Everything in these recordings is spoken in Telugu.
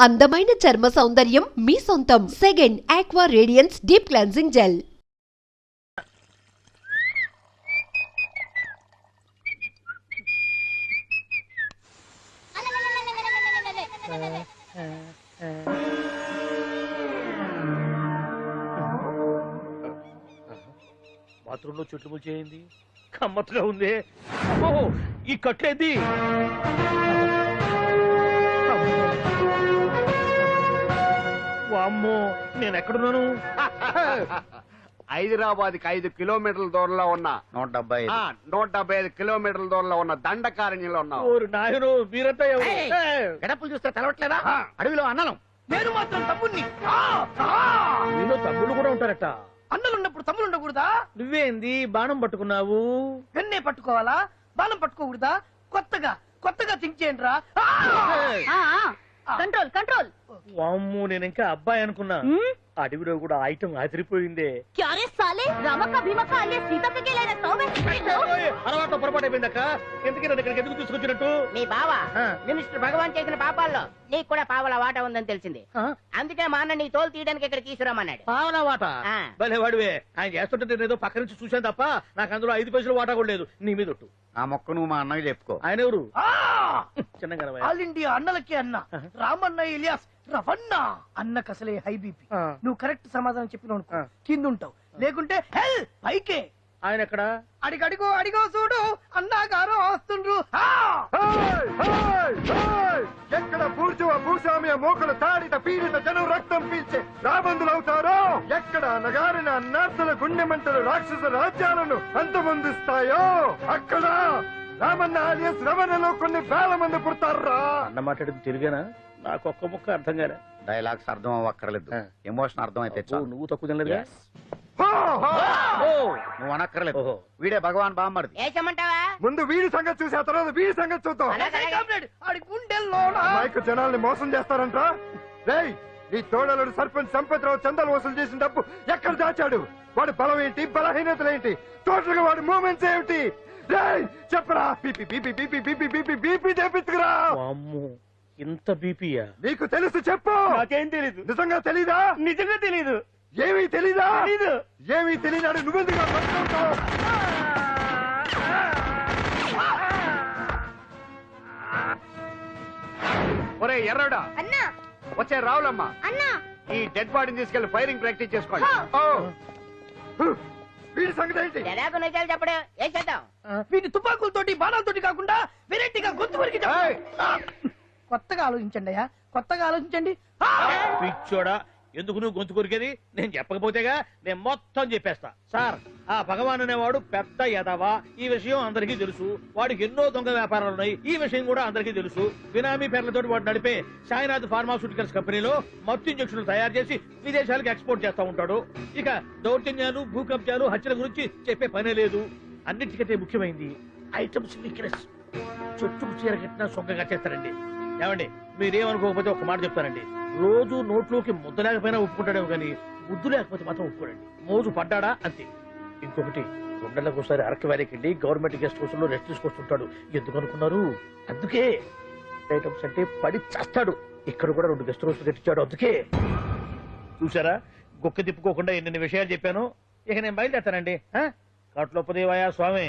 అందమైన చర్మ సౌందర్యం మీ సొంతం. Second aqua radiance deep cleansing gel. బాత్రూంలో చెట్లు ముల్చేయింది, కమ్మత్తుగా ఉంది. ఈ కట్లేంది? వామ్మో, నేను ఎక్కడున్నాను? హైదరాబాద్కి 5 కిలోమీటర్ల దూరంలో ఉన్న 175 కిలోమీటర్ల దూరంలో ఉన్న దండకారణ్యంలో ఉన్నావు. ఓరు నాయను, మీరంతా ఎవరు? గడపలు చూస్తే తెలవట్లేదా? అడవిలో అన్నలం. నేను మాత్రం తమ్ముణ్ణి. మీలో తమ్ముళ్ళు కూడా ఉంటారట. అన్నలున్నప్పుడు తమ్ముడు ఉండకూడదా? నువ్వేంది బాణం పట్టుకున్నావు? గన్నే పట్టుకోవాలా? బాణం పట్టుకోకూడదా? కొత్తగా థింక్ చేయండి రా. Control control. వామ్మో, నేను ఇంకా అబ్బాయి అనుకున్నా. అడవిలో కూడా ఐటమ్ ఆదిరిపోయిందే. క్యారే సాలే, రామక్క భీమక్క అలియా సీతక్క కేలేనా తోవే. అలవాటు పొరపాటు అయిపోయిందక్క. ఎందుకు నన్ను ఇక్కడికి ఎందుకు తీసుకొచ్చినట్టు? మీ బావ మినిస్టర్ భగవాన్ చేసిన పాపాల్లో నీకు కూడా పావల వాట ఉందని తెలిసింది. అందుకే మా అన్న నీ తోలు తీయడానికి ఇక్కడ తీసుకురామన్నాడు. పావలా వాట? భలే వాడివే. ఆయన చేస్తుంటే నేను ఏదో పక్క నుంచి చూశాను తప్ప నాకు అందులో 5 పైసలు వాటా కూడా లేదు. నీ మీద ఒట్టు. ఆ మొక్క నువ్వు మా అన్నకి చెప్పుకో. ఆయన ఎవరు? చిన్నగా ఆల్ ఇండియా అన్నలకి అన్న రామన్న ఇలియాస్ రవన్న. అన్నకు అసలే హై బీపీ. నువ్వు కరెక్ట్ సమాధానం చెప్పిన కింద ఉంటావు, లేకుంటే హెల్ పైకే. ఆయన ఎక్కడ? అడిగో చూడు, అన్నగారు వస్తుండ్రు. ఎక్కడ పూర్చువ భూస్వామ్య మోకలు తాడిత పీడిత జనం రక్తం పీల్చే రాబందులవుతారో, ఎక్కడ నగారిన నర్సుల గుండె మంటలు రాక్షస రాజ్యాలను అంతమొందిస్తాయో, అక్కడ రామన్న ఆలియస్ రమణలో కొన్ని వేల మంది పుడతారా. అన్న మాట్లాడింది తెలుగేనా? నాకు ఒక్క ముక్క అర్థం కాలే. డైలాగ్స్ అర్థం అవ్వక్కర్లేదు, ఎమోషన్ అర్థం అయితే నువ్వు తక్కువ తినలేదుగా? నువ్వు అనక్కర్లేదు. వీడే భగవాన్ బామ్మర్ది. ఏమంటావా? ముందు వీడి సంగతి చూసి ఆ తర్వాత వీడి సంగతి చూద్దాం. మైకు జనాల్ని మోసం చేస్తారంట. రేయ్, నీ తోడలుడు సర్పంచ్ సంపత్రావు చందాలు వసూలు చేసిన డబ్బు ఎక్కడ దాచాడు? వాడి బలం ఏంటి, బలహీనతలు ఏంటి, టోటల్ గా వాడి మూమెంట్స్ ఏమిటి? రేయ్ చెప్పరా. BP BP BP BP BP BP చేపించుకురా. ఇంత బీపీయా? నీకు తెలుసు చెప్పు. నాకేం తెలీదు. నిజంగా తెలీదా? నిజంగా తెలీదు. ఏమీ తెలీదా? ఏమీ తెలియనాడు నువ్వెందుకు పట్టుకుంటావు? ఒరే ఎర్రడా, అన్నా వచ్చే రావులమ్మా, అన్నా ఈ డెడ్ బాడీని తీసుకెళ్లి ఫైరింగ్ ప్రాక్టీస్ చేసుకోండి. వీడి సంగతి ఏంటి? తెలాకు నిజాలు చెప్పడు. ఏం చేద్దాం? వీటి తుపాకులతోటి బాణాలతోటి కాకుండా వెరైటీగా గొంతు వరకు కొత్తగా ఆలోచించండి అయ్యా, కొత్తగా ఆలోచించండి. పిచ్చోడా, ఎందుకు నువ్వు గొంతు కొరికేది? నేను చెప్పకపోతేగా నేను మొత్తం చెప్పేస్తా. సార్, ఆ భగవాన్ అనేవాడు పెద్ద యదవా. ఈ విషయం అందరికీ తెలుసు. వాడికి ఎన్నో దొంగ వ్యాపారాలు ఉన్నాయి. ఈ విషయం కూడా అందరికీ తెలుసు. బినామీ పేర్లతో వాడు నడిపే సాయినాథ్ ఫార్మాస్యూటికల్స్ కంపెనీలో మత్తు ఇంజక్షన్లు తయారు చేసి విదేశాలకు ఎక్స్పోర్ట్ చేస్తా ఉంటాడు. ఇక దౌర్జన్యాలు, భూకబ్జాలు, హత్యల గురించి చెప్పే పనే లేదు. అన్నిటికంటే ముఖ్యమైనది ఐటమ్స్ వీక్నెస్. చెట్టుకు చీర కట్టినా సొంగగా చేస్తారండి. ఏమండి, మీరేమనుకోకపోతే ఒక మాట చెప్తానండి. రోజు నోట్లోకి ముద్ద లేకపోయినా ఒప్పుకుంటాడేమో కానీ ముద్దు లేకపోతే మాత్రం ఒప్పుకోడండి. మోజు పడ్డాడా అంతే. ఇంకొకటి, 2 నెలలకు ఒకసారి అరకు వ్యాలీకి వెళ్ళి గవర్నమెంట్ గెస్ట్ హౌస్ లో రెస్ట్ తీసుకొస్తుంటాడు. ఎందుకు అనుకున్నారు? అందుకే. ఐటమ్స్ అంటే పడి చేస్తాడు. ఇక్కడ కూడా 2 గెస్ట్ హౌస్ కట్టించాడు. అందుకే. చూసారా, గుక్క తిప్పుకోకుండా ఎన్ని విషయాలు చెప్పాను. ఇక నేను బయలుదేరుతానండి. కట్లోపదేవయా స్వామి.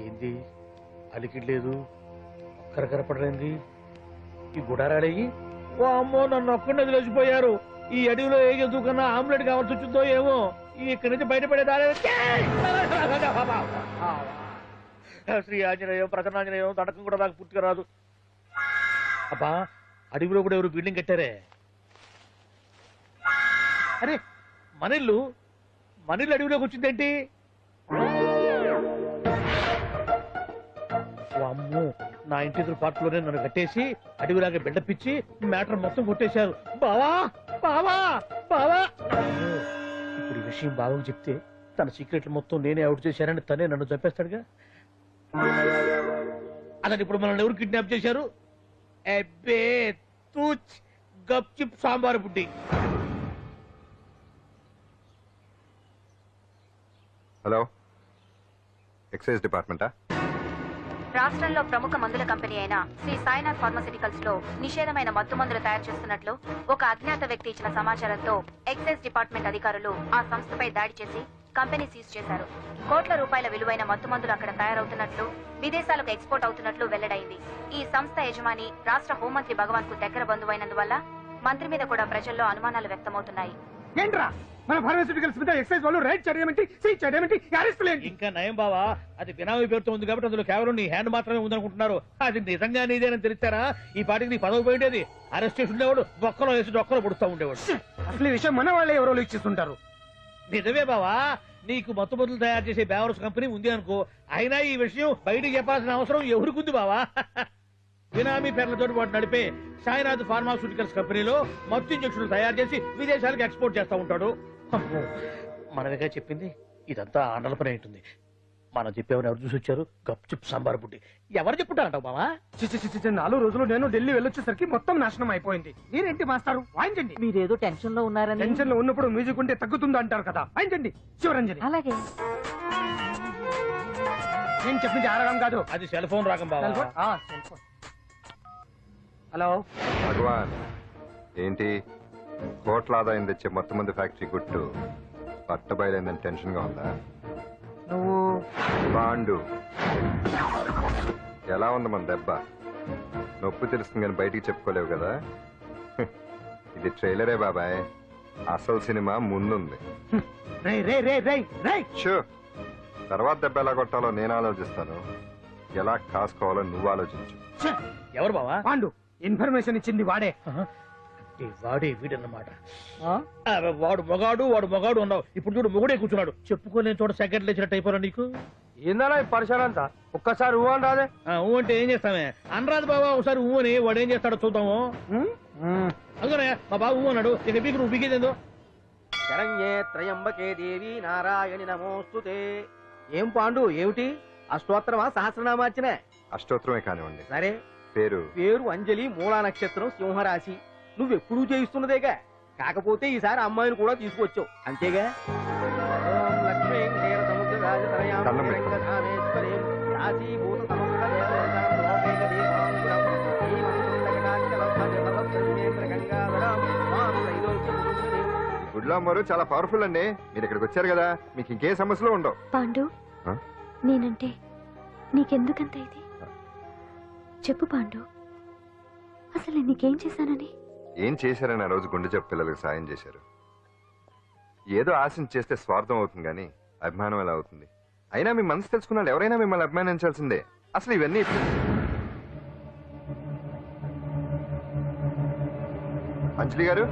ఏంది అలికిడ్లేదు, కరకరపడలేంది? ఈ గుడారాడయ్యి ఓ అమ్మో, నన్ను ఒక్కడిని వదిలేసిపోయారు. ఈ అడవిలో ఏ ఎందుకన్నా ఆమ్లెట్ కావాల్సి వచ్చిందో ఏమో. ఇక్కడి నుంచి బయటపడేదారే. శ్రీ ఆంజనేయం, ప్రసన్నాంజనేయం, తడకం కూడా నాకు పూర్తిగా రాదు. అబ్బా, అడవిలో కూడా ఎవరు బిల్డింగ్ కట్టారే? అరే, మనిల్లు అడవిలోకి వచ్చిందేంటి? అమ్మో, నా ఇంటి ఎదురు పార్ట్లోనే నన్ను కట్టేసి అడవిలాగా బిల్డపిచ్చి మ్యాటర్ మొత్తం కొట్టేశారు. బావా బావా బావా. ఇప్పుడు ఈ విషయం బావకు చెప్తే తన సీక్రెట్లు మొత్తం నేనే అవుట్ చేశానని తనే నన్ను చంపేస్తాడుగా. అలాగే ఇప్పుడు మనల్ని ఎవరు కిడ్నాప్ చేశారు? అబ్బే తూచ్, గప్చిప్ సాంబార్ బుడ్డి. హలో, ఎక్సైజ్ డిపార్ట్మెంటా? రాష్ట్రంలో ప్రముఖ మందుల కంపెనీ అయిన శ్రీ సాయినాథ్ ఫార్మాస్యూటికల్స్ లో నిషేధమైన మత్తు మందులు తయారు చేస్తున్నట్లు ఒక అజ్ఞాత వ్యక్తి ఇచ్చిన సమాచారంతో ఎక్సైజ్ డిపార్ట్మెంట్ అధికారులు ఆ సంస్థపై దాడి చేసి కంపెనీ సీజ్ చేశారు. కోట్ల రూపాయల విలువైన మత్తు మందులు అక్కడ తయారవుతున్నట్లు, విదేశాలకు ఎక్స్పోర్ట్ అవుతున్నట్లు వెల్లడైంది. ఈ సంస్థ యజమాని రాష్ట్ర హోంమంత్రి భగవాన్ కు దగ్గర బంధువైనందువల్ల మంత్రి మీద కూడా ప్రజల్లో అనుమానాలు వ్యక్తమవుతున్నాయి. ఏంట్రా మన ఫార్మాస్యూటికల్స్ మీద ఎక్సైజ్ వాళ్ళు రైడ్ చేయడమేంటి, సీజ్ చేయడమేంటి, అరెస్ట్ లేంటి? ఇంకా నయం బావా, అది బినామీ పేరుతో ఉంది కాబట్టి అందులో కేవలం నీ హ్యాండ్ మాత్రమే ఉందనుకుంటున్నారు. అది నిజంగా నీదేనని తెలిసారా ఈ పాటికి నీ పదవి పోయేది. అరెస్ట్ చేసి ఉండేవాడు, బొక్కలో వేసి డొక్కలో పుడుతూ ఉండేవాడు. అసలు ఈ విషయం మన వాళ్ళే ఎవరో ఇచ్చేస్తుంటారు. నిజమే బావా, నీకు మత్తు మందులు తయారు చేసే బేవర్స్ కంపెనీ ఉంది అనుకో, అయినా ఈ విషయం బయటికి చెప్పాల్సిన అవసరం ఎవరికుంది బావా? బినామీ పేర్లతో వాడు నడిపే సాయినాథ్ ఫార్మాస్యూటికల్స్ కంపెనీలో మత్తు ఇంజక్షన్లు తయారు చేసి విదేశాలకు ఎక్స్పోర్ట్ చేస్తూ ఉంటాడు. అమ్మో, మనమేగా చెప్పింది, ఇదంతా ఆండల పని ఉంటుంది. మనం చెప్పేవని ఎవరు చూసి వచ్చారు? గప్చుప్ సాంబార్ బుడ్డి. ఎవరు చెప్పుంటారంటావు బావా? 4 రోజులు నేను ఢిల్లీ వెళ్ళొచ్చేసరికి మొత్తం నాశనం అయిపోయింది. మీరేంటి మాస్టారు, వాయించండి. మీరేదో టెన్షన్ లో ఉన్నారని. టెన్షన్ లో ఉన్నప్పుడు మ్యూజిక్ ఉంటే తగ్గుతుందా అంటారు కదా, వాయించండి. శివరంజని. అలాగే. నేను చెప్పింది ఆరగం కాదు, అది సెల్ ఫోన్ రాగం బావా. Cell phone. హలో భగవాన్, ఏంటి కోట్ల ఆదాయం తెచ్చే మొత్తం మంది ఫ్యాక్టరీ గుట్టు పట్టబయలైందని టెన్షన్ గా ఉందా? నువ్వు బాండు, ఎలా ఉంది మన దెబ్బ? నొప్పి తెలుస్తుంది కానీ బయటికి చెప్పుకోలేవు కదా. ఇది ట్రైలరే బాబాయ్, అసలు సినిమా ముందుంది. రే రే రే రే రే షూ, తర్వాత దెబ్బ ఎలా కొట్టాలో నేను ఆలోచిస్తాను, ఎలా కాసుకోవాలో నువ్వు ఆలోచించు. ఎవరు బావా? పాండు. ఇన్ఫర్మేషన్ ఇచ్చింది వాడే. వాడే వీడన్నమాట. వాడు మొగాడు అన్నావు, ఇప్పుడు చూడు మొగుడే కూర్చున్నాడు. చెప్పుకోలేని చోట సెకండ్ లేచినట్టు అయిపోరా నీకు. ఏందన్నా ఈ పరిసరం అంతా? ఒక్కసారి ఊ అని రాదే. ఊ అంటే ఏం చేస్తామే? అనరాదు బాబా, ఒకసారి ఊ అని. వాడు ఏం చేస్తాడో చూద్దాము. అందుకనే మా బాబు ఊ అన్నాడు, ఇక బీకి నువ్వు బీకేదేందో. శరణ్యే త్రయంబకే దేవి నారాయణి నమోస్తుతే. ఏం పాండు, ఏమిటి అష్టోత్తరమా సహస్రనామార్చన? అష్టోత్తరమే కానివ్వండి. సరే, పేరు పేరు అంజలి, మూలా నక్షత్రం, సింహరాశి. నువ్వెప్పుడూ చేయిస్తున్నదేగా, కాకపోతే ఈసారి అమ్మాయిని కూడా తీసుకొచ్చావు అంతేగా. ఓం లక్ష్మీం క్షీరసముద్రరాజతనయాం దండం పెట్టు. రంగధామేశ్వరీం రాశీభూత సమస్త దేవతాం లోకైక దీపాంకురం శ్రీమంతులకటాక్షలబ్ధజలభద్రమేంద్రగంగాధరాం మాం త్రైలోక్యముపనిషదీం. గుడ్లా అమ్మారు చాలా పవర్ఫుల్ అండి. మీరు ఇక్కడికి వచ్చారు కదా, మీకు ఇంకే సమస్యలు ఉండవు. పాండు, ఆ? నేనంటే నీకెందుకంత ఇది? చెప్పు పాండు, అసలు నీకేం చేశానని? ఏం చేశారని ఆ రోజు గుండె జబ్బు పిల్లలకు సాయం చేశారు. ఏదో ఆశించి చేస్తే స్వార్థం అవుతుంది కానీ అభిమానం ఎలా అవుతుంది? అయినా మీ మనసు తెలుసుకున్నాడు ఎవరైనా మిమ్మల్ని అభిమానించాల్సిందే. అసలు ఇవన్నీ అంజలి గారు,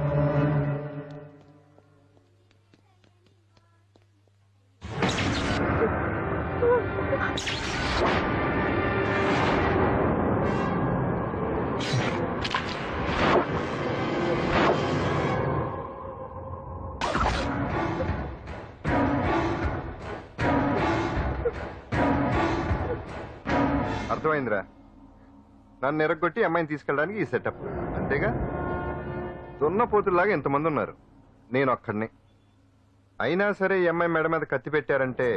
అర్థమైందిరా? నన్ను ఎరగొట్టి అమ్మాయిని తీసుకెళ్ళడానికి ఈ సెటప్ అంతేగా? దున్నపోతుల్లాగా ఎంతమంది ఉన్నారు, నేను ఒక్కడిని. అయినా సరే ఈ అమ్మాయి మెడ మీద కత్తి పెట్టారంటే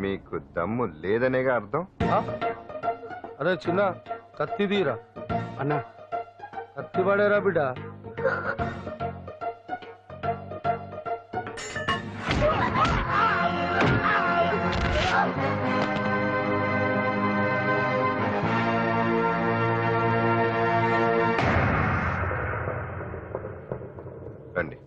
మీకు దమ్ము లేదనేగా అర్థం. అరే చిన్న కత్తి తీరా అన్నా, కత్తి పడేరా బిడ్డ. రండి.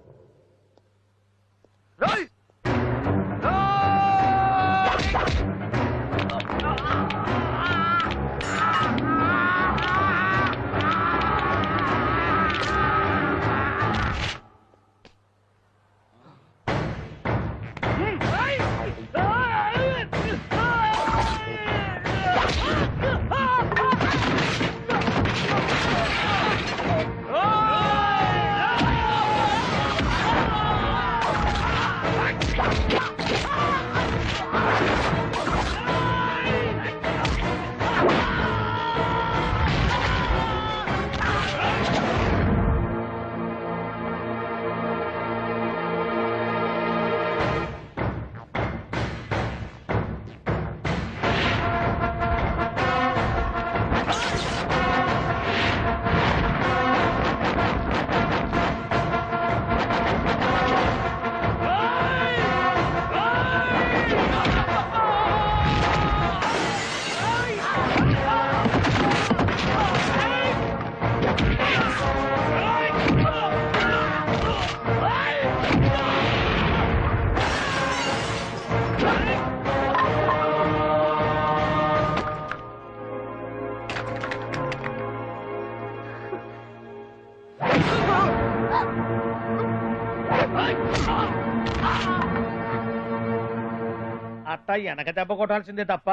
అట్టా వెనక దెబ్బ కొట్టాల్సిందే తప్ప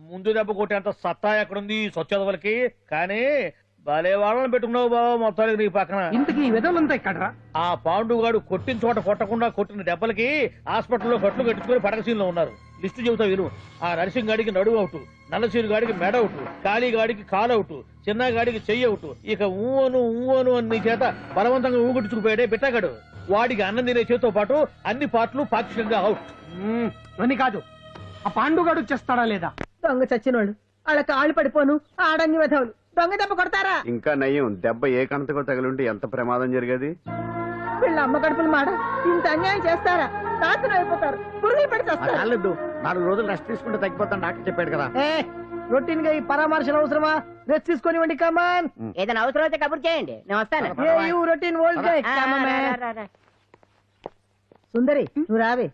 ముందు దెబ్బ కొట్టేంత సత్తా ఎక్కడుంది సొచ్చదవలకి. కానీ భలే వాళ్ళని పెట్టుకున్నావు బాబు మొత్తానికి నీ పక్కన. ఇంతకీ ఈ విధంగా ఇక్కడ ఆ పాండుగాడు కొట్టిన చోట కొట్టకుండా కొట్టిన దెబ్బలకి హాస్పిటల్లో కట్లు కట్టుకుని పడకసీన్లో ఉన్నారు. లిస్టు చెబుతా విను. ఆ నరసింగ్ గాడికి నడువు అవుట్, నల్లసీరు గాడికి మెడ అవుట్, కాళీ గాడికి కాలు అవుట్, చిన్న గాడికి చెయ్యి అవుట్. ఇక ఊవను అని నీ చేత బలవంతంగా ఊగుట్టుకుపోయాడే బిట్టగాడు. వాడికి అన్నం తినే చేతితో పాటు అన్ని పాటలు పాక్షికంగా అవుట్. అని కాదు, ఆ పాండుగాడు చేస్తాడా లేదా? దొంగ చచ్చినోళ్ళు వాళ్ళ కాళ్ళు పడిపోను ఆడన్ని విధవులు దొంగ దెబ్బ కొడతారా? ఇంకా నయ్యం, దెబ్బ ఏ కంతకో తగిలింటే ఎంత ప్రమాదం జరిగేది. వీళ్ళ అమ్మ కడుపులు మాట ఇంత అన్యాయం చేస్తారా? నాశనం అయిపోతారు, పురుగులు పడి చేస్తారు. 4 రోజులు రెస్ట్ తీసుకుంటే తగ్గిపోతాను డాక్టర్ చెప్పాడు కదా. రొటీన్ గా ఈ పరామర్శలు అవసరమా? రెస్ట్ తీసుకొని కమాన్. ఏదైనా అవసరం అయితే కబుర్ చేయండి, నేను వస్తాను. Routine old guy. సుందరి నువ్వు రావే.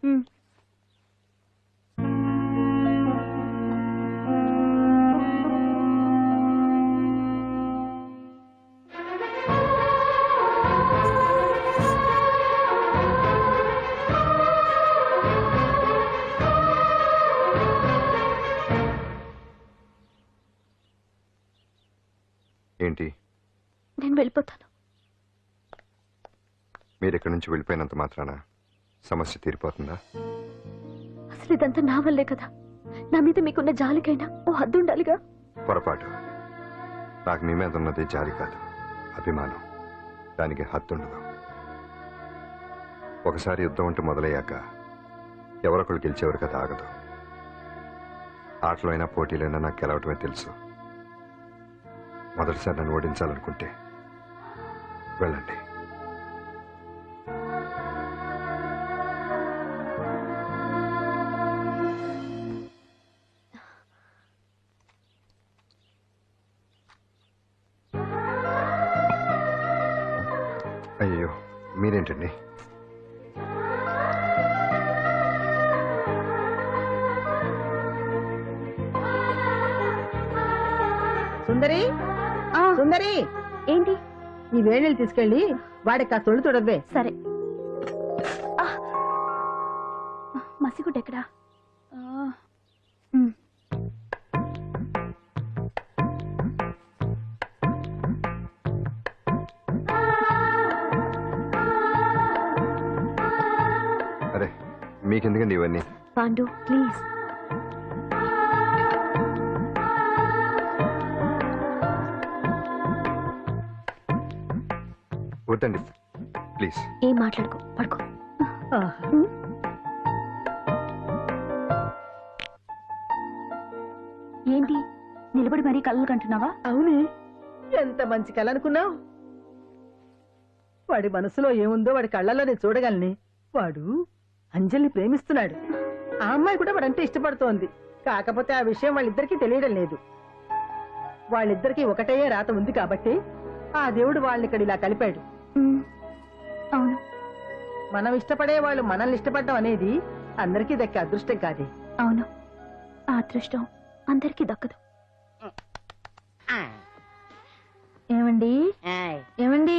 ఏంటి నేను వెళ్ళిపోతాను. మీరు ఇక్కడి నుంచి వెళ్ళిపోయినంత మాత్రాన సమస్య తీరిపోతుందా? అసలు ఇదంతా నా వల్లే కదా. నా మీద మీకున్న జాలికైనా ఓ హద్దు ఉండాలిగా. పొరపాటు. నాకు మీ మీద ఉన్నది జాలి కాదు, అభిమానం. దానికి హద్దుండదు. ఒకసారి యుద్ధం అంటూ మొదలయ్యాక ఎవరొకరు గెలిచేవారు కదా ఆగదు. ఆటలో అయినా పోటీలైనా నాకు గెలవటమే తెలుసు. మొదటిసారి నన్ను ఓడించాలనుకుంటే వెళ్ళండి. అయ్యో మీరేంటండి? సుందరి సుందరి, ఏంటి? ఈ వేణీళ్ళు తీసుకెళ్ళి వాడికి ఆ తొలి తొడవే. సరే. మసిగుడ్డ ఎక్కడా? అరే మీకెందుకండి ఇవన్నీ? పాండు ప్లీజ్. వద్దండి ప్లీజ్. ఏం మాట్లాడుకో, పడుకో. ఏంటి నిలబడి మరీ కళ్ళు కంటున్నావా? అవునే, ఎంత మంచి కళ అనుకున్నావు. వాడి మనసులో ఏముందో వాడి కళ్ళల్లో నేను చూడగలని. వాడు అంజలిని ప్రేమిస్తున్నాడు. ఆ అమ్మాయి కూడా వాడంటే ఇష్టపడుతోంది. కాకపోతే ఆ విషయం వాళ్ళిద్దరికీ తెలియడం లేదు. వాళ్ళిద్దరికీ ఒకటే రాత ఉంది కాబట్టి ఆ దేవుడు వాళ్ళని ఇక్కడ ఇలా కలిపాడు. అవును, మనం ఇష్టపడే వాళ్ళు మనల్ని ఇష్టపడడం అనేది అందరికీ దక్కే అదృష్టం కాదే. అవును, ఆ అదృష్టం అందరికీ దక్కదు. ఏమండి ఏమండి,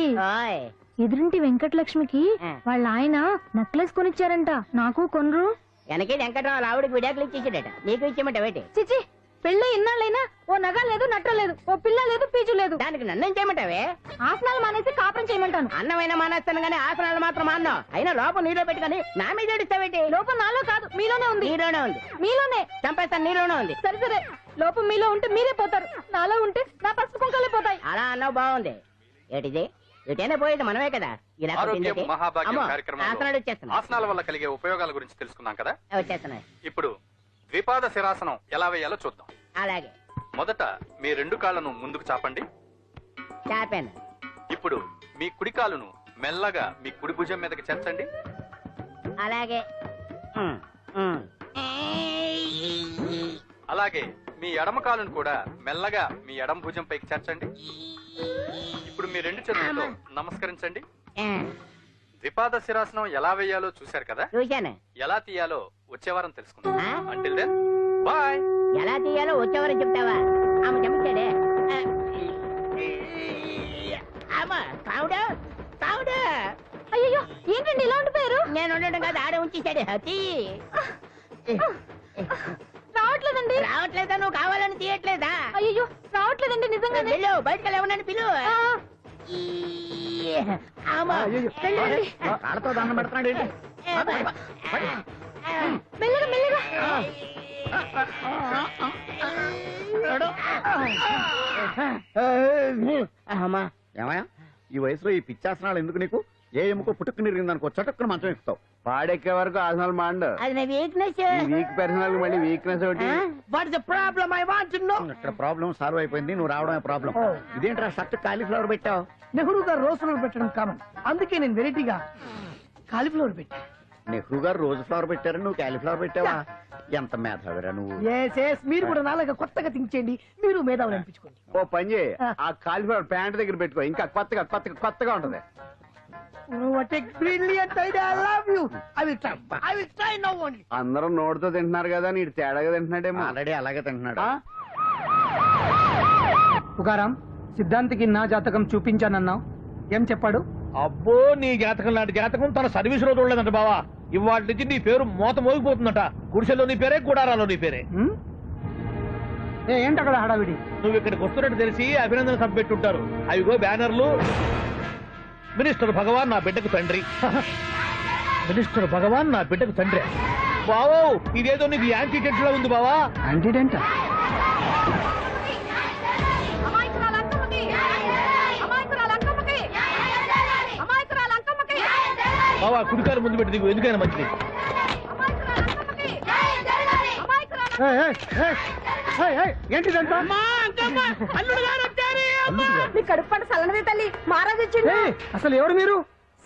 ఎదురింటి వెంకటలక్ష్మికి వాళ్ళ ఆయన నెక్లెస్ కొనిచ్చారంట. నాకు కొనరు. వెనకే వెంకటరావు ఆవిడకి విడాకులు ఇచ్చేసాడట, నీకు ఇచ్చేమంట వేటి? చిచి, పెళ్ళి ఇన్నాళ్ళైనా ఓ నగ లేదు, నట్ట లేదు, ఓ పిల్ల లేదు, పీచు లేదు. దానికి నన్ను చేయమంటావే? ఆసనాలు మానేసి కాపురం చేయమంటాను. అన్నమైనా మానేస్తాను గానీ ఆసనాలు మాత్రం అన్నా. అయినా లోపం నీలో పెట్టుకుని నా మీద ఏడుస్తావేటి? లోపం నాలో కాదు, మీలోనే ఉంది. నీలోనే ఉంది. మీలోనే చంపేస్తాను, నీలోనే ఉంది. సరే సరే, లోపం మీలో ఉంటే మీరే పోతారు, నాలో ఉంటే నా పసుపు కుంకలే పోతాయి. అలా అన్నావు, బాగుంది. ఏటిది? ఎటైనా పోయేది మనమే కదా. ఇలా ఆరోగ్యం మహాభాగ్యం కార్యక్రమంలో వచ్చేస్తున్నా. ఆసనాల వల్ల కలిగే ఉపయోగాల గురించి తెలుసుకున్నాం కదా. వచ్చేస్తున్నాయి. ఇప్పుడు ద్విపాద శిరాసనం ఎలా వేయాలో చూద్దాం. అలాగే. మొదట మీ 2 కాళ్ళను ముందుకు చాపండి. చాపాను. ఇప్పుడు మీ కుడి కాలును మెల్లగా మీ కుడి భుజం మీదకి చేర్చండి. అలాగే. అలాగే మీ ఎడమ కాలును కూడా మెల్లగా మీ ఎడమ భుజం పైకి చేర్చండి. ఇప్పుడు మీ 2 చేతులతో నమస్కరించండి. ద్విపాద శిరాసనం ఎలా వేయాలో చూశారు కదా. చూశాను. ఎలా తీయాలో వచ్చే వారం తెలుసుకుందాం. Until then bye. ఎలా తీయాలో వచ్చేవారని చెప్తావా? ఆమె చెప్తాడే. అయ్యో, ఏంటండి ఇలా ఉండిపోయారు? నేను ఉండడం కాదు, ఆడే ఉంచేసాడు. రావట్లేదండి. రావట్లేదా? నువ్వు కావాలని తీయట్లేదా? అయ్యో రావట్లేదండి నిజంగా. వెళ్ళు, బయటకు వెళ్ళవనని పిలు. ఆడతో దండం పెడుతున్నాడు ఏంటి? మెల్లగా మెల్లగా. ఏమయ్యా ఈ వయసులో ఈ పిచ్చాసనాలు ఎందుకు నీకు? ఏ ఎముకో పుట్టుకు నిరిగిందనుకో చటుక్కున మంచం ఎక్కుతావు. పాడెక్కే వరకు ఆసనాలు మాండు. అది నా వీక్నెస్. వీక్ పర్సనల్ మళ్ళీ వీక్నెస్ ఒకటి. What is the problem? I want to know. ఇక్కడ ప్రాబ్లం సాల్వ్ అయిపోయింది, నువ్వు రావడమే ప్రాబ్లం. ఇదేంట్రా షర్ట్ కాలీఫ్లవర్ పెట్టావు? నెహ్రూ గారు రోజ్ ఫ్లవర్ పెట్టడం కామన్, అందుకే నేను వెరైటీగా కాలీఫ్లవర్ పెట్టా. నెహ్రూ గారు రోజు ఫ్లవర్ పెట్టారు, నువ్వు కాలీఫ్లవర్ పెట్టావా? ఎంత మేధావిరా నువ్వు. మీరు కూడా నాలాగా కొత్తగా థింక్ చేయండి, మీరు మేధావులు అనిపించుకోండి. ఓ పని చేయి, ఆ కాలీఫ్లవర్ ప్యాంట్ దగ్గర పెట్టుకో, ఇంకా కొత్తగా ఉంటది. What a brilliant idea! I love you. I will try now only. అందరూ నోటితో తింటున్నారు కదా, నీడు తేడాగా తింటున్నాడేమో. ఆల్రెడీ అలాగే తింటున్నాడు. పుగారాం, సిద్ధాంతికి నా జాతకం చూపించానన్నావు, ఏం చెప్పాడు? అబ్బో, నీ జాతకం లాంటి జాతకం తన సర్వీస్ లో చూడలేదంట బావా. ఇవాళ నుంచి నీ పేరు మోత మోగిపోతుందట. గుడిసెలో నీ పేరే, గుడారాలో నీ పేరే. ఏంటి అక్కడ హడావిడి? నువ్వు ఇక్కడికి వస్తున్నట్టు తెలిసి అభినందన సభ పెట్టుంటారు. అవిగో బ్యానర్లు. మినిస్టర్ భగవాన్ నా బిడ్డకు తండ్రి. మినిస్టర్ భగవాన్ నా బిడ్డకు తండ్రి. బావో, ఇదేదో నీకు యాంటీడెంట్ లా ఉంది బావా. యాంటీడెంట్? బావా, కుడికారు ముందు పెట్టి దిగు, ఎందుకైనా మంచిది. ఏంటిదంతా? అసలు ఎవరు మీరు?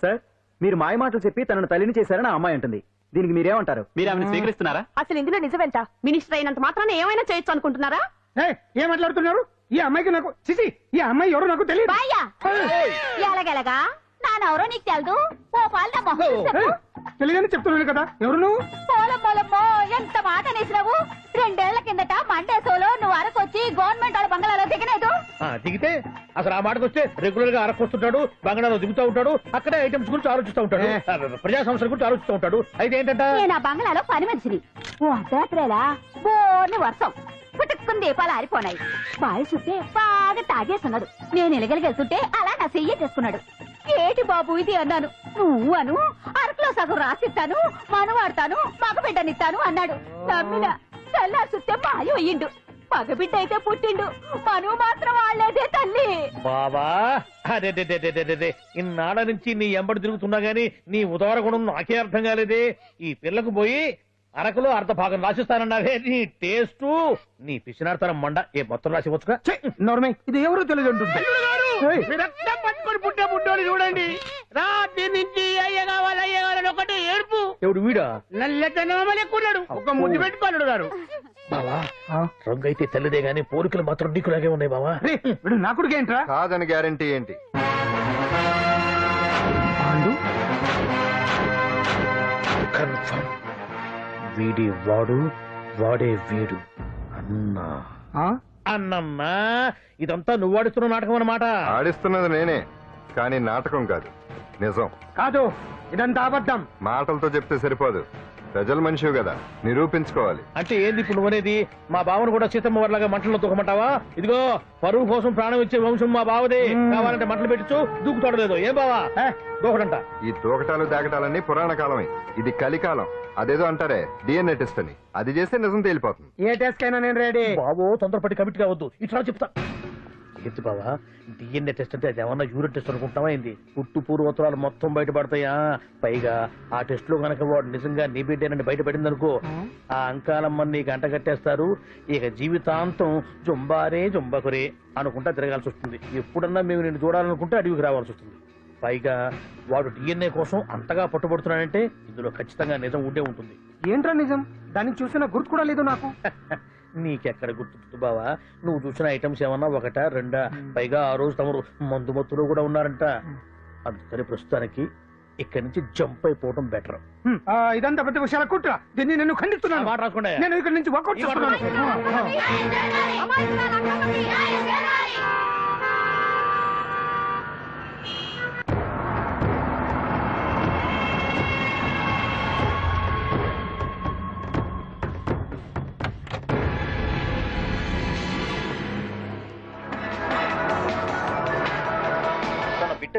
సార్, మీరు మాయ మాటలు చెప్పి తనను తల్లిని చేశారని ఆ అమ్మాయి అంటుంది. దీనికి మీరేమంటారు? మీరు ఆమెను స్వీకరిస్తున్నారా? అసలు ఇందులో నిజమేంట? మినిస్టర్ అయినంత మాత్రాన్ని ఏమైనా చేయొచ్చు అనుకుంటున్నారా? ఏం మాట్లాడుతున్నారు? ఈ అమ్మాయికి నాకు చిసి, ఈ అమ్మాయి ఎవరో నాకు తెలియదు. ఎలాగెలగా నానెవరో నీకు తెలదు. ఓ పాలు తెలియదని చెప్తున్నాను కదా, ఎవరు నువ్వు? పోలమ్మో, ఎంత మాట అనేసినావు. 2 ఏళ్ల కిందట మండే సోలో నువ్వు అరకొచ్చి గవర్నమెంట్ వాళ్ళ బంగాళాలో దిగలేదు. దిగితే అసలు ఆ మాటకు వస్తే రెగ్యులర్ గా అరకొస్తుంటాడు, బంగాళాలో దిగుతూ ఉంటాడు, అక్కడే ఐటమ్స్ గురించి ఆలోచిస్తూ ఉంటాడు, ప్రజా సంస్థల గురించి ఆలోచిస్తూ ఉంటాడు. అయితే ఏంటంటే నేను ఆ బంగాళాలో పని మనిషిని. ఓ అర్ధరాత్రేలా బోర్ని వర్షం పుట్టుకుని దీపాలు ఆరిపోనాయి. బావి చూస్తే బాగా తాగేస్తున్నాడు. నేను ఎలగలిగెళ్తుంటే అలా నా చెయ్యి చేసుకున్నాడు. ఏటి బాబు ఇది అన్నాను. నువ్వు అను, అరకులో సగం రాసిస్తాను, మనవాడతాను, మగబిడ్డనిస్తాను అన్నాడు. నమ్మిన తెల్లారి చూస్తే మాయం అయ్యిండు. మగబిడ్డ అయితే పుట్టిండు, మనువు మాత్రం వాళ్ళేదే తల్లి. బాబా, అదే ఇన్నాళ్ళ నుంచి నీ ఎంబడి తిరుగుతున్నా గానీ నీ ఉదార గుణం నాకే అర్థం కాలేదే. ఈ పిల్లకు పోయి అరకులో అర్ధ భాగం రాసిస్తానన్నావే. నీ టేస్ట్, నీ పిచ్చినాడతనం మండ. ఏ మొత్తం రాసి వచ్చుగా. నోర్మై, ఇది ఎవరో తెలియదు అంటుంది. రక్తం పట్టుకొని పుట్టే పుట్టోని చూడండి. రాత్రి నుంచి అయ్య కావాలని ఒకటి ఏడుపు. ఎవడు వీడా? నల్లెట్టనమని ఎక్కున్నాడు. ఒక ముద్దు పెట్టుకున్నాడు గారు. బావా, రంగు అయితే తెల్లదే గానీ పోలికలు మాత్రం నీకులాగే ఉన్నాయి బావా. నా కొడుకు ఏంట్రా? కాదని గ్యారంటీ ఏంటి? కన్ఫర్మ్. వీడి వాడు, వాడే వీడు. అన్నా అన్నమ్మా, ఇదంతా నువ్వు ఆడిస్తున్న నాటకం అన్నమాట. ఆడిస్తున్నది నేనే, కానీ నాటకం కాదు, నిజం కాదు. ఇదంతా అబద్ధం. మాటలతో చెప్తే సరిపోదు, ప్రజల మనిషివి కదా, నిరూపించుకోవాలి. అంటే ఏంది ఇప్పుడు నువ్వనేది? మా బావను కూడా సీతమ్మ వారిలాగా మంటల్లో దూకమంటావా? ఇదిగో, పరువు కోసం ప్రాణం ఇచ్చే వంశం మా బావదే. కావాలంటే మంటలు పెట్టచ్చు, దూకుతాడలేదు. ఏం బావా దూకడంట? ఈ దూకటాలు దాకటాలన్నీ పురాణ కాలమే, ఇది కలికాలం. అదేదో అంటారే డిఎన్ఏ టెస్ట్ అని, అది చేస్తే నిజం తేలిపోతుంది. ఏ టెస్ట్ కైనా నేను రెడీ. బాబో, తొందరపడి కమిట్ కావద్దు, ఇట్లా చెప్తా. ఏంటి బావా, డిఎన్ఏ టెస్ట్ అంటే అది ఏమన్నా యూరిన్ టెస్ట్ అనుకుంటావా ఏంది? పుట్టు పూర్వోత్తరాలు మొత్తం బయటపడతాయా? పైగా ఆ టెస్ట్ లో గనక వాడు నిజంగా నీ బిడ్డేనని బయటపడింది అనుకో, ఆ అంకాలమ్మని నీకు అంట కట్టేస్తారు. ఇక జీవితాంతం జుంబారే జుంబకురే అనుకుంటా తిరగాల్సి వస్తుంది. ఎప్పుడన్నా మేము నిన్ను చూడాలనుకుంటే అడవికి రావాల్సి వస్తుంది. పైగా వాడు డిఎన్ఏ కోసం అంతగా పట్టుబడుతున్నాడంటే ఇందులో ఖచ్చితంగా నిజం ఉండే ఉంటుంది. ఏంట్రా నిజం? దాన్ని చూసిన గుర్తు కూడా లేదు నాకు. నీకెక్కడ గుర్తుంది బావా? నువ్వు చూసిన ఐటమ్స్ ఏమన్నా ఒకటా రెండా? పైగా ఆ రోజు తమరు మందు మత్తులో కూడా ఉన్నారంట. అందుకని ప్రస్తుతానికి ఇక్కడి నుంచి జంప్ అయిపోవడం బెటర్. ఇదంతా పెద్ద విషయాల కుట్ర. దీన్ని నేను ఖండిస్తున్నాను. మాట రాసుకుంటా, నేను ఇక్కడి నుంచి వాకౌట్ చేస్తున్నాను.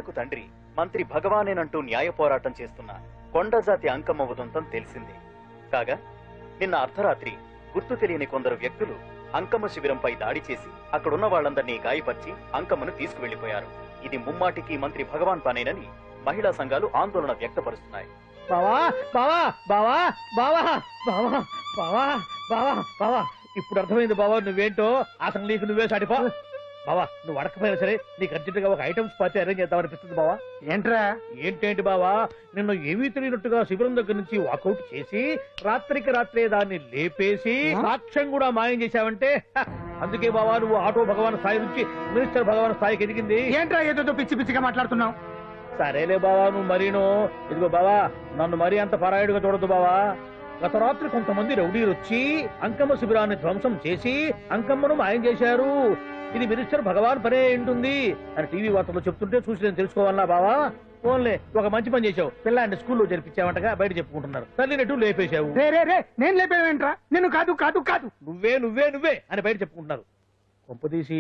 బిడ్డకు తండ్రి మంత్రి భగవానేనంటూ న్యాయ పోరాటం చేస్తున్న కొండజాతి అంకమ్మ ఉదంతం తెలిసింది. కాగా నిన్న అర్ధరాత్రి గుర్తు తెలియని కొందరు వ్యక్తులు అంకమ్మ శిబిరంపై దాడి చేసి అక్కడున్న వాళ్ళందరినీ గాయపరిచి అంకమ్మను తీసుకువెళ్లిపోయారు. ఇది ముమ్మాటికి మంత్రి భగవాన్ పనేనని మహిళా సంఘాలు ఆందోళన వ్యక్తపరుస్తున్నాయి. బావా బావా బావా బావా బావా బావా బావా బావా ఇప్పుడు అర్థమైంది బావా నువ్వేంటో. అసలు నీకు నువ్వే సాటిపో బావా. నువ్వు అడకపోయినా సరే నీకు అర్జెంటుగా ఒక ఐటమ్స్ పార్టీ అరేంజ్ చేద్దామనిపిస్తుంది బావా. ఏంట్రా? ఏంటేంటి బావా, నిన్ను ఏమీ తెలియనట్టుగా శిబిరం దగ్గర నుంచి వాకౌట్ చేసి రాత్రికి రాత్రే దాన్ని లేపేసి సాక్ష్యం కూడా మాయం చేశావంటే అందుకే బావా నువ్వు ఆటో భగవాన్ స్థాయి నుంచి మినిస్టర్ భగవాన్ స్థాయికి ఎదిగింది. ఏంట్రా ఏదో పిచ్చి పిచ్చిగా మాట్లాడుతున్నావు? సరేలే బావా నువ్వు మరీను. ఇదిగో బావా నన్ను మరీ అంత పరాయుడుగా చూడద్దు బావా. గత రాత్రి కొంతమంది రౌడీలు వచ్చి అంకమ్మ శిబిరాన్ని ధ్వంసం చేసి అంకమ్మను మాయం చేశారు. ఇది మినిస్టర్ భగవాన్ పనే ఉంటుంది అని టీవీ వార్తల్లో చెప్తుంటే చూసి నేను తెలుసుకోవాలా బావా. ఓన్లే ఒక మంచి పని చేశావు, పిల్లాన్ని స్కూల్లో జరిపించావంటగా బయట చెప్పుకుంటున్నారు. తల్లినట్టు లేపేశావు. నేను లేపేవేంట్రా? నేను కాదు కాదు కాదు నువ్వే నువ్వే నువ్వే అని బయట చెప్పుకుంటున్నారు. కొంపదీసి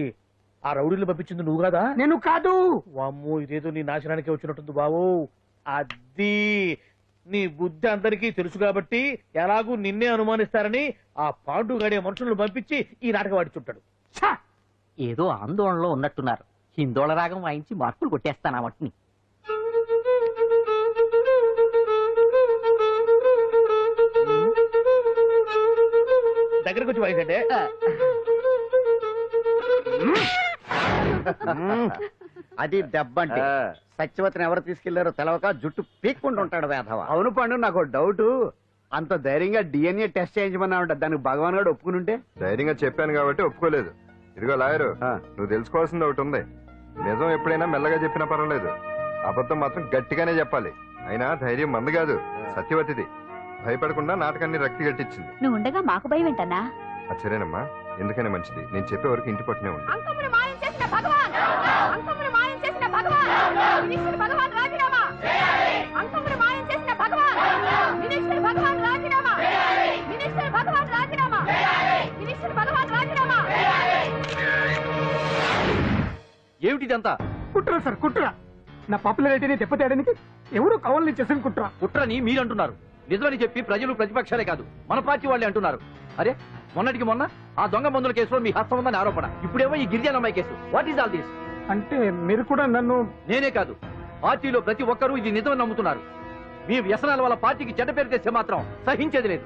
ఆ రౌడీలు పంపించింది నువ్వు కదా? నేను కాదు. వామ్మో ఇదేదో నీ నాశనానికి వచ్చినట్టుంది బావు. అది నీ బుద్ధి అందరికీ తెలుసు కాబట్టి ఎలాగూ నిన్నే అనుమానిస్తారని ఆ పాండు గడే మనుషులను పంపించి ఈ నాటకం ఆడిచుంటాడు. ఏదో ఆందోళనలో ఉన్నట్టున్నారు. హిందోళ రాగం వాయించి మార్కులు కొట్టేస్తాను ఆ మట్టిని. దగ్గరకు వచ్చి వాయించండి. అది దెబ్బంటే సత్యవతిని ఎవరు తీసుకెళ్లారో తెలవక జుట్టు పీక్కుంటూ ఉంటాడు వేధవ. అవును పండు, నాకు డౌట్. అంత ధైర్యంగా డిఎన్ఏ టెస్ట్ చేయించమన్నా ఉంటా, దానికి భగవాన్ గారు ఒప్పుకుని ఉంటే. ధైర్యంగా చెప్పాను కాబట్టి ఒప్పుకోలేదు. ఇదిగో లాయరు, నువ్వు తెలుసుకోవాల్సింది ఒకటి ఉంది. నిజం ఎప్పుడైనా మెల్లగా చెప్పినా పర్వాలేదు, అబద్ధం మాత్రం గట్టిగానే చెప్పాలి. అయినా ధైర్యం మంది కాదు, సత్యవతిది. భయపడకుండా నాటకాన్ని రక్తి గట్టించింది. నువ్వు ఉండగా మాకు భయం ఏంటన్నా? సరేనమ్మా, ఎందుకనే మంచిది. నేను చెప్పే వరకు ఇంటి పట్టునే ఉంది. ఏమిటిదంతా? కుట్ర సార్, కుట్ర. నా పాపులారిటీని దెబ్బతేయడానికి ఎవరు కావాలని చేసిన కుట్ర. కుట్రని మీరంటున్నారు. నిజమని చెప్పి ప్రజలు ప్రతిపక్షాలే కాదు మన పార్టీ వాళ్ళే అంటున్నారు. అరే మొన్నటికి మొన్న ఆ దొంగ మందుల కేసులో మీ హస్తం ఉందని ఆరోపణ, ఇప్పుడేమో ఈ గిరిజన అమ్మాయి case. What is all this? అంటే మీరు కూడా నన్ను... నేనే కాదు, పార్టీలో ప్రతి ఒక్కరూ ఇది నిజమని నమ్ముతున్నారు. మీ వ్యసనాల వల్ల పార్టీకి చెడ్డ పేరు తెస్తే మాత్రం సహించేది లేదు.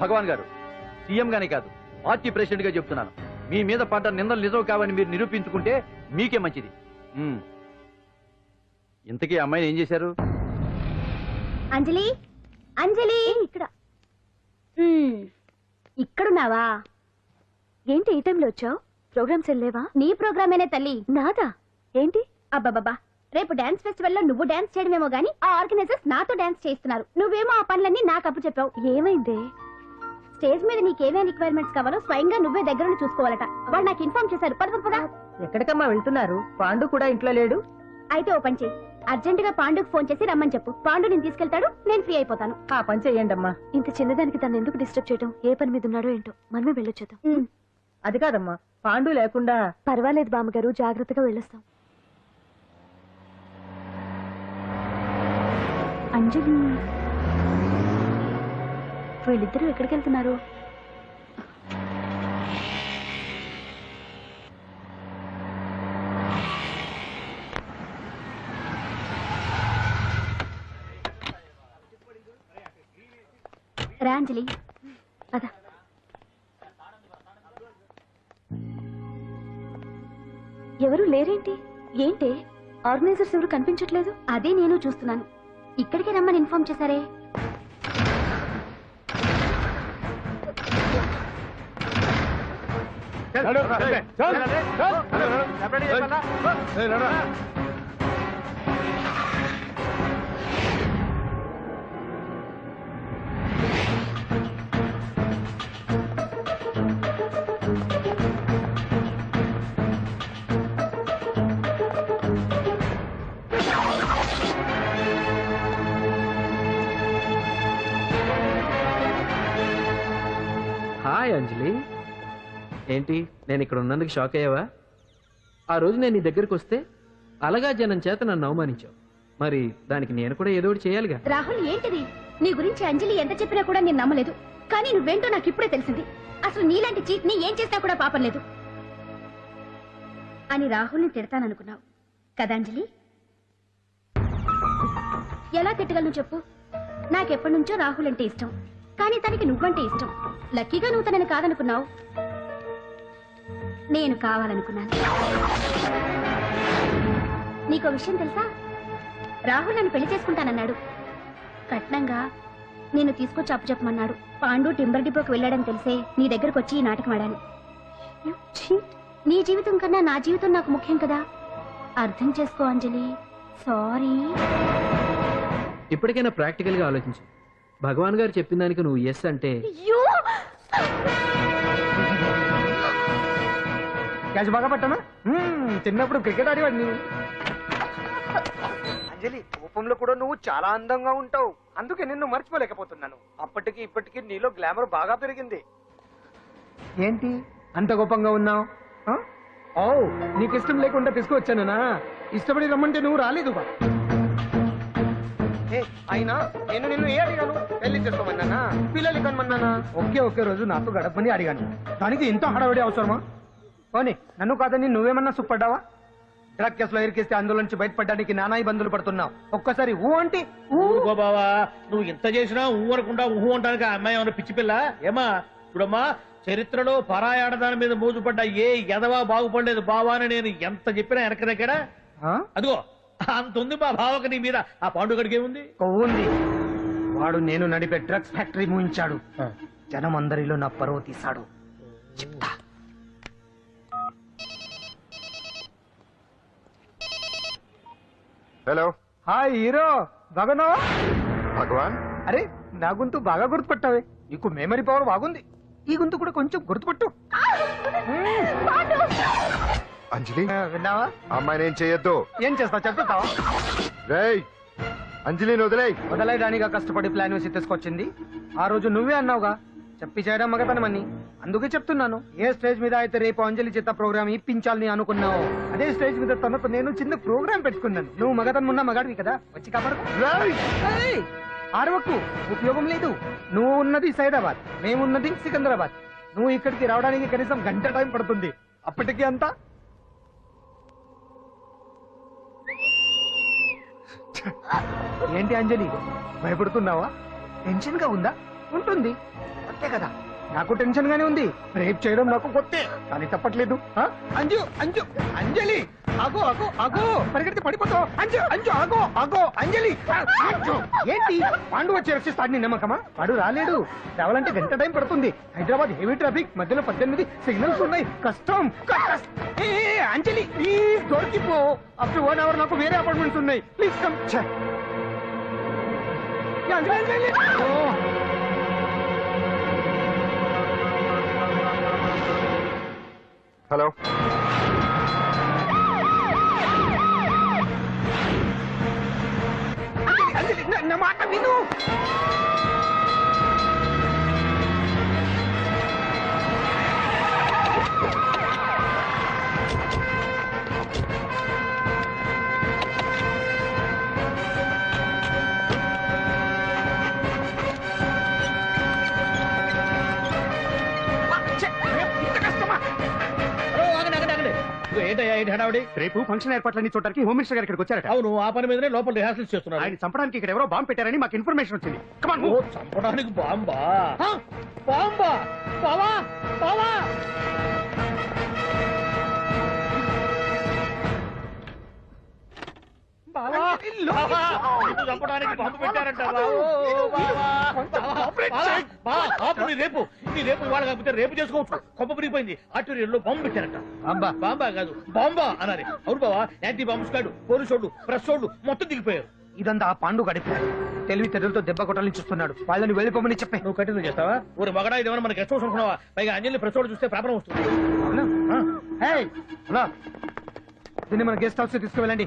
భగవాన్ గారు, సీఎం గానే కాదు పార్టీ ప్రెసిడెంట్ గా చెప్తున్నాను, మీ మీద పడ్డ నిందలు నిజం కావని మీరు నిరూపించుకుంటే మీకే మంచిది. ఇంతకీ అమ్మాయిని ఏం చేశారు? అంజలి, అంజలి ఇక్కడ ఇక్కడున్నావా? ఏంటి ఈ టైంలో వచ్చావు? ప్రోగ్రామ్స్ వెళ్ళలేవా? నీ ప్రోగ్రామేనే తల్లి. నాదా? ఏంటి? అబ్బాబాబా, రేపు డాన్స్ ఫెస్టివల్ లో నువ్వు డాన్స్ చేయడమేమో గానీ ఆ ఆర్గనైజర్స్ నాతో డాన్స్ చేస్తున్నారు. నువ్వేమో ఆ పనులన్నీ నాకు అప్పు చెప్పావు. ఏమైంది? స్టేజ్ మీద నీకేమేం రిక్వైర్మెంట్స్ కావాలో స్వయంగా నువ్వే దగ్గర చూసుకోవాలట. వాళ్ళు నాకు ఇన్ఫార్మ్ చేశారు. పద. ఎక్కడికమ్మా వెళ్తున్నారు? పాండు కూడా ఇంట్లో లేడు. అయితే ఓ పని చేయి, అర్జెంట్ గా పాండుకు ఫోన్ చేసి రమ్మని చెప్పు. పాండు నేను తీసుకెళ్తాడు, నేను ఫ్రీ అయిపోతాను. ఆ పని చెయ్యండమ్మా. ఇంత చిన్నదానికి తను ఎందుకు డిస్టర్బ్ చేయడం? ఏ పని మీద ఉన్నాడో ఏంటో, మనమే వెళ్ళొచ్చేద్దాం. అది కాదమ్మా, పాండు లేకుండా... పర్వాలేదు బామ్మగారు, జాగ్రత్తగా వెళ్ళొస్తాం. అంజలి, వీళ్ళిద్దరూ ఎక్కడికి వెళ్తున్నారు? రా అంజలి, అదా. ఎవరు లేరేంటి? ఏంటి ఆర్గనైజర్స్ ఎవరు కనిపించట్లేదు? అదే నేను చూస్తున్నాను. ఇక్కడికి రమ్మని ఇన్ఫార్మ్ చేశారే. హాయ్ అంజలి, ఏంటి నేను ఇక్కడ ఉన్నందుకు షాక్ అయ్యావా? ఆ రోజు నేను నీ దగ్గరికి వస్తే అలగా జనం చేత నన్ను అవమానించావు. మరి దానికి నేను కూడా ఏదో ఒకటి చేయాలిగా. రాహుల్ ఏంటిది? నీ గురించి అంజలి ఎంత చెప్పినా కూడా నేను నమ్మలేదు. కానీ నువ్వేంటో నాకు ఇప్పుడే తెలిసింది. అసలు నీలాంటి చీట్ ని ఏం చేసినా కూడా పాపం లేదు అని రాహుల్ని తిడతాననుకున్నావు కదా అంజలి? ఎలా తిట్టగలను చెప్పు? నాకెప్పటి నుంచో రాహుల్ అంటే ఇష్టం, కానీ తనకి నువ్వంటే ఇష్టం. లక్కీగా నువ్వు తనని కాదనుకున్నావు, నేను కావాలనుకున్నాను. నీకో విషయం తెలుసా? రాహుల్ నన్ను పెళ్లి చేసుకుంటానన్నాడు. కట్నంగా నేను తీసుకొచ్చి అప్పు చెప్పమన్నాడు. పాండు టింబర్ డిపోకి వెళ్ళాడని తెలిసే నీ దగ్గరకు వచ్చి ఈ నాటకం ఆడాను. నీ జీవితం కన్నా నా జీవితం నాకు ముఖ్యం కదా, అర్థం చేసుకో అంజలి. సారీ. ఇప్పటికైనా ప్రాక్టికల్ గా ఆలోచించు. భగవాన్ గారు చెప్పిన దానికి నువ్వు ఎస్ అంటే క్యాచ్ బాగా పట్టానా? చిన్నప్పుడు క్రికెట్ ఆడేవాడిని. అంజలి, కోపంలో కూడా నువ్వు చాలా అందంగా ఉంటావు, అందుకే నిన్ను మర్చిపోలేకపోతున్నాను. అప్పటికి ఇప్పటికి నీలో గ్లామర్ బాగా పెరిగింది. ఏంటి అంత కోపంగా ఉన్నావు? ఓ, నీకు ఇష్టం లేకుండా తీసుకువచ్చానా? ఇష్టపడి రమ్మంటే నువ్వు రాలేదు. అయినా నేను నిన్ను ఏ అడిగాను? పెళ్లి చేసుకోమన్నానా, పిల్లలు కనమన్నానా? ఒకే రోజు నాతో గడపని అడిగాను, దానికి ఇంత హడావిడి అవసరమా? పోనీ నన్ను కాదని నువ్వేమన్నా సుప్పడ్డావా? డ్రగ్ కేసులో ఇరికిస్తే అందులో నుంచి బయటపడడానికి నానా ఇబ్బందులు పడుతున్నావు. ఒక్కసారి ఊ అంటే ఊరుకో బావా, నువ్వు ఇంత చేసినా ఊ అనకుండా ఊహు అంటానికి ఆ అమ్మాయి ఏమన్నా పిచ్చి పిల్ల? ఏమా చూడమ్మా, చరిత్రలో పరాయాడదాని మీద మోజుపడ్డ ఏ ఎదవా బాగుపడలేదు బావా అని నేను ఎంత చెప్పినా వెనక దగ్గర. అదిగో అంత ఉంది మా బావకి నీ మీద. ఆ పాండుగడికి ఏముంది? ఉంది. వాడు నేను నడిపే డ్రగ్స్ ఫ్యాక్టరీ మూయించాడు. జనం అందరిలో నా పరువు తీశాడు. చెప్తా. హలో, హాయ్ హీరో, బాగున్నావా? భగవాన్. అరే, నా గొంతు బాగా గుర్తుపట్టావే. నీకు మెమరీ పవర్ బాగుంది. ఈ గొంతు కూడా కొంచెం గుర్తుపట్టు. అంజలి, విన్నావా? అమ్మాయిని ఏం చేయొద్దు. ఏం చేస్తావు చెప్తావా? రేయ్, అంజలిని వదలేయడానిగా కష్టపడి ప్లాన్ వేసి తీసుకొచ్చింది. ఆ రోజు నువ్వే అన్నావుగా చెప్పి చేయడం మగతనమని. అందుకే చెప్తున్నాను. ఏ స్టేజ్ మీద అయితే రేపు అంజలి చేత ప్రోగ్రామ్ ఇప్పించాలని అనుకున్నావు, అదే స్టేజ్ మీద తనకు నేను చిన్న ప్రోగ్రామ్ పెట్టుకున్నాను. నువ్వు మగతనం ఉన్న మగాడివి కదా, వచ్చి కాపాడు. ఆరవకు, ఉపయోగం లేదు. నువ్వు ఉన్నది సైదాబాద్, మేమున్నది సికింద్రాబాద్. నువ్వు ఇక్కడికి రావడానికి కనీసం గంట టైం పడుతుంది. అప్పటికి అంతా ఏంటి అంజలి, భయపడుతున్నావా? టెన్షన్ గా ఉందా? ఉంటుంది అంతే కదా. నాకు టెన్షన్ గానే ఉంది. రేప్ చేయడం నాకు కొత్తే, కానీ తప్పట్లేదు. అంజు అంజు అంజలి, ఆగో ఆగో ఆగో, పరిగెడితే పడిపోతావు. అంజు అంజు ఆగో ఆగో అంజలి. ఏంటి పాండు వచ్చి రక్షిస్తాడు నీ నమ్మకమా? వాడు రాలేడు. రావాలంటే గంట టైం పడుతుంది. హైదరాబాద్ హెవీ ట్రాఫిక్, మధ్యలో 18 సిగ్నల్స్ ఉన్నాయి, కష్టం. అంజలి ప్లీజ్ దొరికిపో. అప్పుడు 1 అవర్ నాకు వేరే అపార్ట్మెంట్స్ ఉన్నాయి. Please come. హలో, నా మాట విను. రేపు ఫంక్షన్ ఏర్పాట్లన్నీ చూడడానికి హోమ్ మినిస్టర్ గారు ఇక్కడికి వచ్చారట. అవును, ఆ పని మీదనే లోపల రిహార్సల్స్ చేస్తున్నారు. ఆయన చంపడానికి ఇక్కడ ఎవరో బాంబు పెట్టారని మాకు ఇన్ఫర్మేషన్ వచ్చింది. చంపడానికి బాంబా? బాంబా? బావా బావా, చంపడానికి బాంబు పెట్టారంట. రేపు ఇవాళ కాకపోతే రేపు చేసుకోవచ్చు. కొప్ప పిరిగిపోయింది. ఆర్టీరియల్లో బాంబు పెట్టారంట. బాంబా కాదు, బాంబా అనాలి. అవును బావా, యాంటీ బాంబు స్క్వాడ్, పోలీసు వాళ్ళు, ప్రెస్ వాళ్ళు మొత్తం దిగిపోయారు. ఇదంతా ఆ పాండు గడిపారు. తెలివితేటలతో దెబ్బ కొట్టాలని చూస్తున్నాడు. వాళ్ళని వెళ్ళిపోమని చెప్పే. నువ్వు కంటిన్యూ చేస్తావా? ఊరి మగడా ఇదేమన్నా మనకి గెస్ట్ హౌస్ అనుకున్నావా? పైగా అంజలి ప్రెస్ వాళ్ళు చూస్తే ప్రాబ్లం వస్తుంది. దీన్ని మన గెస్ట్ హౌస్ తీసుకువెళ్ళండి.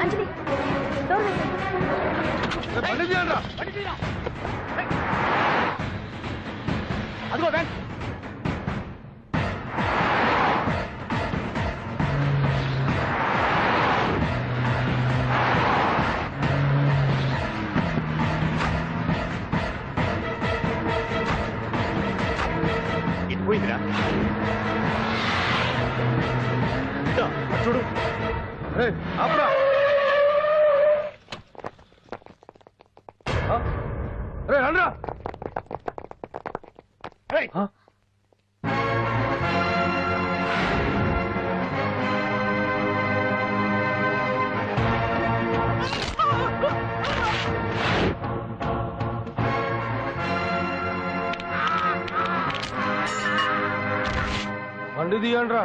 అంజలి, డోర్ వేసేయ్. అదిగో బ్యాంక్. పోయిందిరా చూడు ఆపురా రండ్రా బండి తీయండిరా.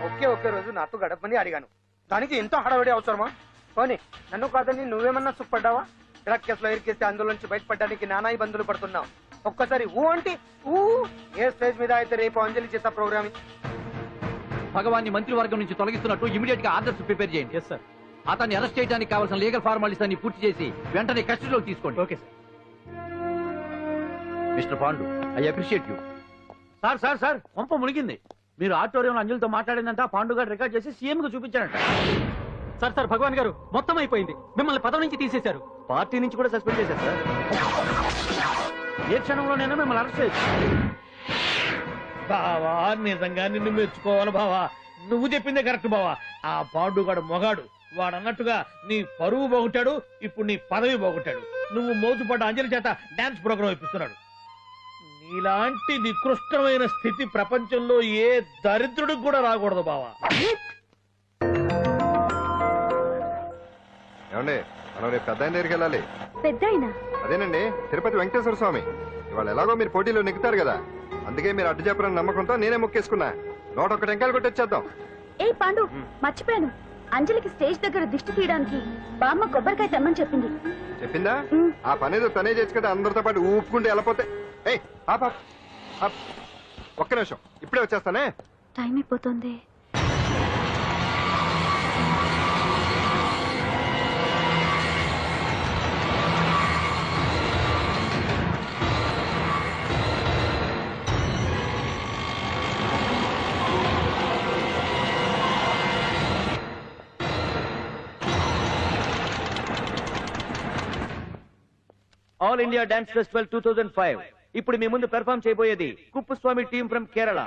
ఒకే రోజు నాతో గడపని అడిగాను, దానికి ఎంతో హడావిడి అవసరమా? పోనీ నన్ను కాదని నువ్వేమన్నా సుఖపడ్డావా? డ్రగ్ కేసులో ఇరికేస్తే అందులో నుంచి బయటపడడానికి నానా ఇబ్బందులు పడుతున్నావు. ఒక్కసారి ఊ అంటే ఊ. ఏ స్టేజ్ మీద అయితే రేపు అంజలి చేత ప్రోగ్రామ్ భగవాన్ని మంత్రివర్గం నుంచి తొలగిస్తున్నట్టు ఇమీడియట్ గా ఆర్డర్స్ ప్రిపేర్ చేయండి. సార్, అతన్ని అరెస్ట్ చేయడానికి కావాల్సిన లీగల్ ఫార్మాలిటీస్ అన్ని పూర్తి చేసి వెంటనే కస్టడీలోకి తీసుకోండి. Okay sir. Mister Pandu, I appreciate you. Sir sir sir పంప మునిగింది. మీరు ఆడిటోరియంలో అంజలితో మాట్లాడిందంట పాండు గారు రికార్డ్ చేసి సీఎం కు చూపించారంట. సార్ సార్ భగవాన్ గారు మొత్తం అయిపోయింది. మిమ్మల్ని పదవి నుంచి తీసేశారు. పార్టీ నుంచి కూడా సస్పెండ్ చేశారు సార్. ఏ క్షణంలోనైనా మిమ్మల్ని అరెస్ట్ చేయొచ్చు. బావా నిజంగా నిన్ను మెచ్చుకోవాలి బావా. నువ్వు చెప్పిందే కరెక్ట్ బావా. ఆ పాండుగాడు మొగాడు. వాడు అన్నట్టుగా నీ పరువు పోగొట్టాడు, ఇప్పుడు నీ పదవి పోగొట్టాడు. నువ్వు మోజుపడ్డ అంజలి చేత డాన్స్ ప్రోగ్రాం ఇప్పిస్తున్నాడు. నీలాంటి నికృష్టమైన స్థితి ప్రపంచంలో ఏ దరిద్రుడికి కూడా రాకూడదు బావా. ఏమండి మనం రేపు పెద్ద ఆయన దగ్గరికి వెళ్ళాలి. పెద్దాయనా? అదేనండి, తిరుపతి వెంకటేశ్వర స్వామి. ఇవాళ ఎలాగో మీరు పోటీలో నెగ్గుతారు కదా, అందుకే మీరు అడ్డు చెప్పరని నమ్మకంతో నేనే మొక్కేసుకున్నా. 101 టెంకాయలు కొట్టొచ్చేద్దాం. ఏ పాండు, మర్చిపోయాను. అంజలికి స్టేజ్ దగ్గర దిష్టి తీయడానికి బామ్మ కొబ్బరికాయ తెమ్మని చెప్పింది. చెప్పిందా? ఆ పనేదో తనే చేసి కదా అందరితో పాటు ఊపుకుంటూ వెళ్ళపోతే. ఏయ్ ఒక్క నిమిషం, ఇప్పుడే వచ్చేస్తానే. టైం అయిపోతుంది. All India dance festival 2005. ఇప్పుడు మీ ముందు పెర్ఫార్మ్ చేయబోయేది కుప్పుస్వామి టీం ఫ్రమ్ కేరళ.